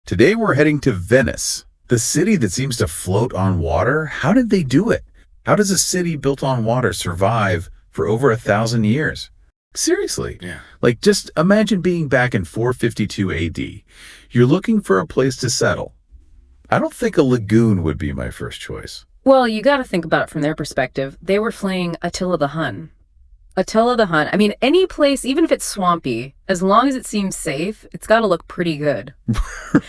Today we're heading to Venice, the city that seems to float on water. How did they do it? How does a city built on water survive for over 1,000 years? Seriously. Yeah. Like, just imagine being back in 452 AD. You're looking for a place to settle. I don't think a lagoon would be my first choice. Well, you got to think about it from their perspective. They were fleeing Attila the Hun. Attila the Hun. I mean, any place, even if it's swampy, as long as it seems safe, it's got to look pretty good.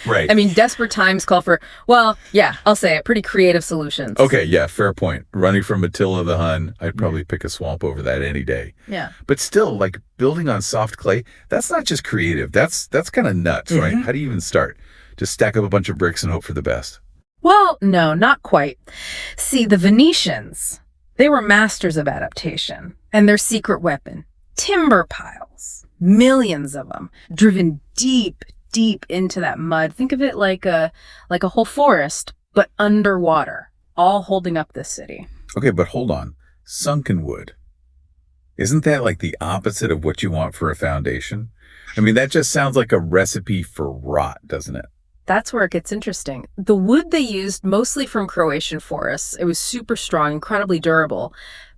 Right. I mean, desperate times call for, well, yeah, I'll say it, pretty creative solutions. Okay, yeah, fair point. Running from Attila the Hun, I'd probably pick a swamp over that any day. Yeah. But still, like building on soft clay, that's not just creative. That's kind of nuts, right? How do you even start? Just stack up a bunch of bricks and hope for the best. Well, no, not quite. See, the Venetians, they were masters of adaptation, and their secret weapon, timber piles, millions of them, driven deep, deep into that mud. Think of it like a whole forest, but underwater, all holding up this city. Okay, but hold on. Sunken wood. Isn't that like the opposite of what you want for a foundation? I mean, that just sounds like a recipe for rot, doesn't it? That's where it gets interesting. The wood they used, mostly from Croatian forests, it was super strong, incredibly durable.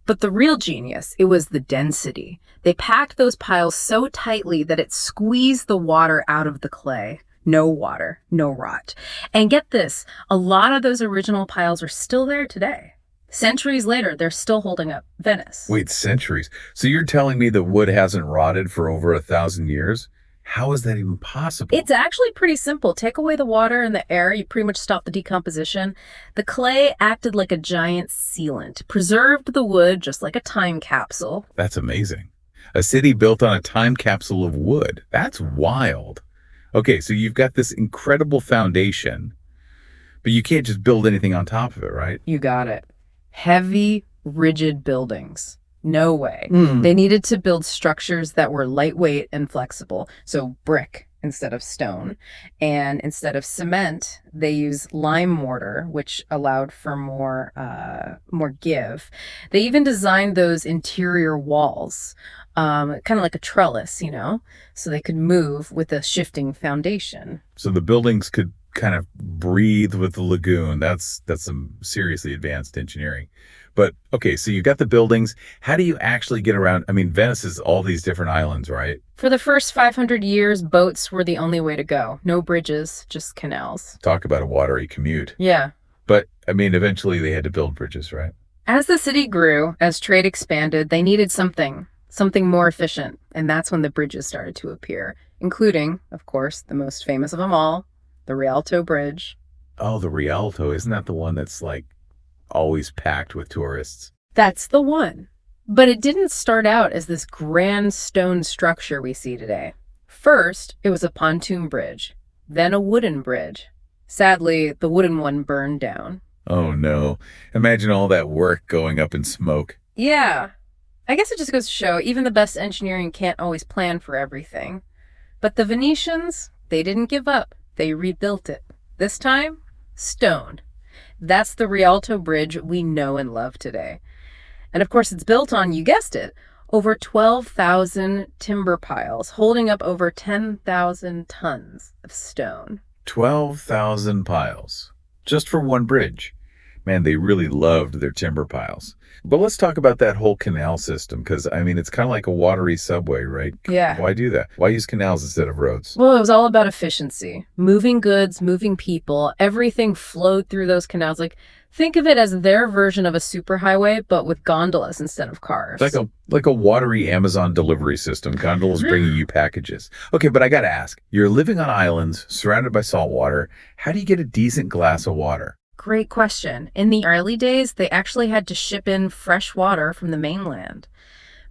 But the real genius, it was the density. They packed those piles so tightly that it squeezed the water out of the clay. No water, no rot. And get this, a lot of those original piles are still there today. Centuries later, they're still holding up Venice. Wait, centuries. So you're telling me the wood hasn't rotted for over 1,000 years? How is that even possible? It's actually pretty simple. Take away the water and the air, you pretty much stop the decomposition. The clay acted like a giant sealant, preserved the wood just like a time capsule. That's amazing. A city built on a time capsule of wood. That's wild. Okay, so you've got this incredible foundation, but you can't just build anything on top of it, right? You got it. Heavy, rigid buildings. No way. They needed to build structures that were lightweight and flexible. So brick instead of stone. And instead of cement, they used lime mortar, which allowed for more give. They even designed those interior walls, kind of like a trellis, so they could move with a shifting foundation. So the buildings could kind of breathe with the lagoon. That's some seriously advanced engineering. But okay, so you got the buildings. How do you actually get around? I mean, Venice is all these different islands, right? For the first 500 years, boats were the only way to go. No bridges, just canals. Talk about a watery commute. Yeah. But I mean, eventually they had to build bridges, right? As the city grew, as trade expanded, they needed something more efficient. And that's when the bridges started to appear, including, of course, the most famous of them all, the Rialto Bridge. Oh, the Rialto. Isn't that the one that's like always packed with tourists? That's the one. But it didn't start out as this grand stone structure we see today. First, it was a pontoon bridge, then a wooden bridge. Sadly, the wooden one burned down. Oh no. Imagine all that work going up in smoke. Yeah. I guess it just goes to show even the best engineering can't always plan for everything. But the Venetians, they didn't give up. They rebuilt it. This time, stone. That's the Rialto Bridge we know and love today. And of course, it's built on, you guessed it, over 12,000 timber piles, holding up over 10,000 tons of stone. 12,000 piles. Just for one bridge. Man, they really loved their timber piles. But let's talk about that whole canal system, because, I mean, it's kind of like a watery subway, right? Yeah. Why do that? Why use canals instead of roads? Well, it was all about efficiency. Moving goods, moving people, everything flowed through those canals. Like, think of it as their version of a superhighway, but with gondolas instead of cars. It's like a watery Amazon delivery system. Gondolas bringing you packages. Okay, but I got to ask, you're living on islands surrounded by salt water. How do you get a decent glass of water? Great question. In the early days, they actually had to ship in fresh water from the mainland.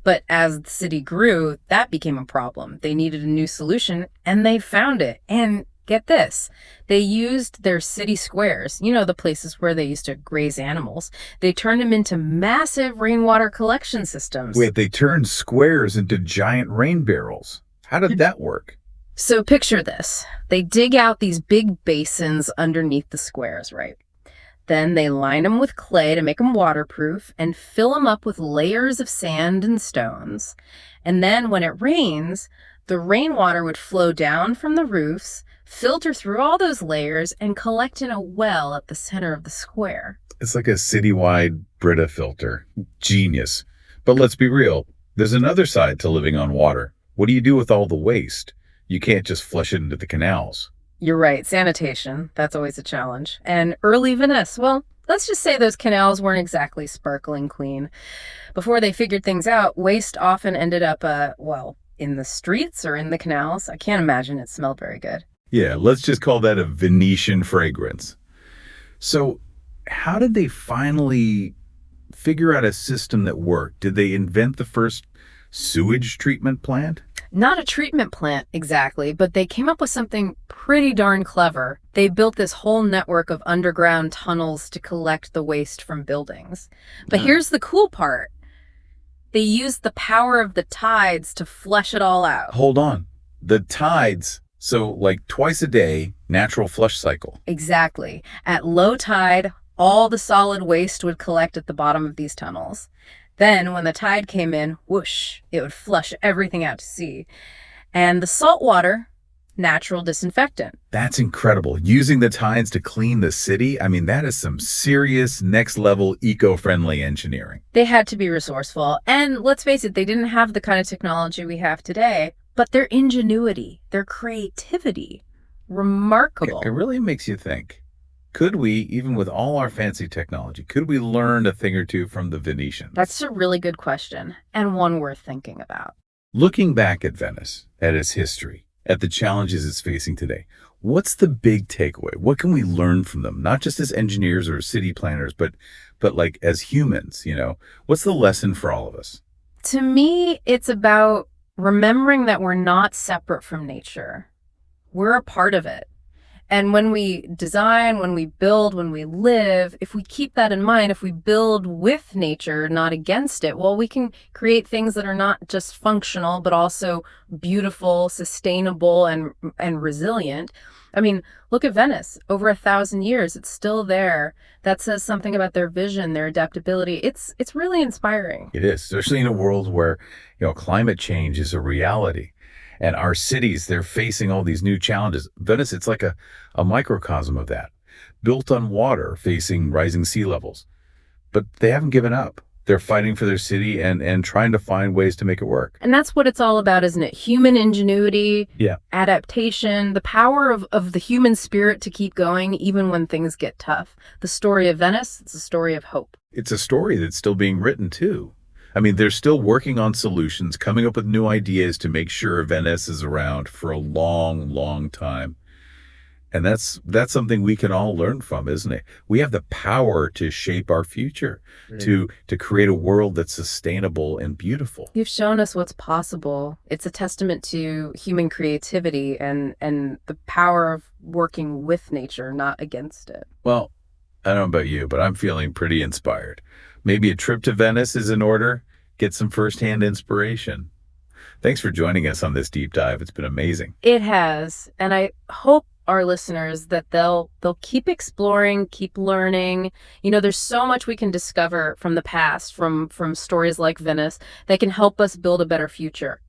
But as the city grew, that became a problem. They needed a new solution, and they found it. And get this, they used their city squares, the places where they used to graze animals. They turned them into massive rainwater collection systems. Wait, they turned squares into giant rain barrels. How did that work? So picture this. They dig out these big basins underneath the squares, right? Then they line them with clay to make them waterproof and fill them up with layers of sand and stones. And then when it rains, the rainwater would flow down from the roofs, filter through all those layers, and collect in a well at the center of the square. It's like a citywide Brita filter. Genius. But let's be real. There's another side to living on water. What do you do with all the waste? You can't just flush it into the canals. You're right, sanitation, that's always a challenge. And early Venice, well, let's just say those canals weren't exactly sparkling clean. Before they figured things out, waste often ended up, in the streets or in the canals. I can't imagine it smelled very good. Yeah, let's just call that a Venetian fragrance. So, how did they finally figure out a system that worked? Did they invent the first sewage treatment plant? Not a treatment plant exactly, but they came up with something pretty darn clever. They built this whole network of underground tunnels to collect the waste from buildings. But here's the cool part. They used the power of the tides to flush it all out. Hold on. The tides, so like twice a day, natural flush cycle. Exactly. At low tide, all the solid waste would collect at the bottom of these tunnels. Then, when the tide came in, whoosh, it would flush everything out to sea. And the salt water, natural disinfectant. That's incredible. Using the tides to clean the city, I mean, that is some serious next level eco-friendly engineering. They had to be resourceful. And let's face it, they didn't have the kind of technology we have today, but their ingenuity, their creativity, remarkable. It really makes you think. Could we, even with all our fancy technology, could we learn a thing or two from the Venetians? That's a really good question, and one worth thinking about. Looking back at Venice, at its history, at the challenges it's facing today, what's the big takeaway? What can we learn from them? Not just as engineers or city planners, but like as humans, What's the lesson for all of us? To me, it's about remembering that we're not separate from nature. We're a part of it. And when we design, when we build, when we live, if we keep that in mind, if we build with nature, not against it, well, we can create things that are not just functional, but also beautiful, sustainable, and resilient. I mean, look at Venice. Over 1,000 years, it's still there. That says something about their vision, their adaptability. It's really inspiring. It is, especially in a world where, climate change is a reality. And our cities, they're facing all these new challenges. Venice, it's like a microcosm of that, built on water, facing rising sea levels. But they haven't given up. They're fighting for their city and trying to find ways to make it work. And that's what it's all about, isn't it? Human ingenuity, Yeah. adaptation, the power of the human spirit to keep going even when things get tough. The story of Venice, it's a story of hope. It's a story that's still being written, too. I mean, they're still working on solutions, coming up with new ideas to make sure Venice is around for a long, long time. And that's something we can all learn from, isn't it? We have the power to shape our future, to create a world that's sustainable and beautiful. You've shown us what's possible. It's a testament to human creativity and the power of working with nature, not against it. Well, I don't know about you, but I'm feeling pretty inspired. Maybe a trip to Venice is in order. Get some firsthand inspiration. Thanks for joining us on this deep dive. It's been amazing. It has, and I hope our listeners that they'll keep exploring, keep learning. There's so much we can discover from the past, from stories like Venice, that can help us build a better future.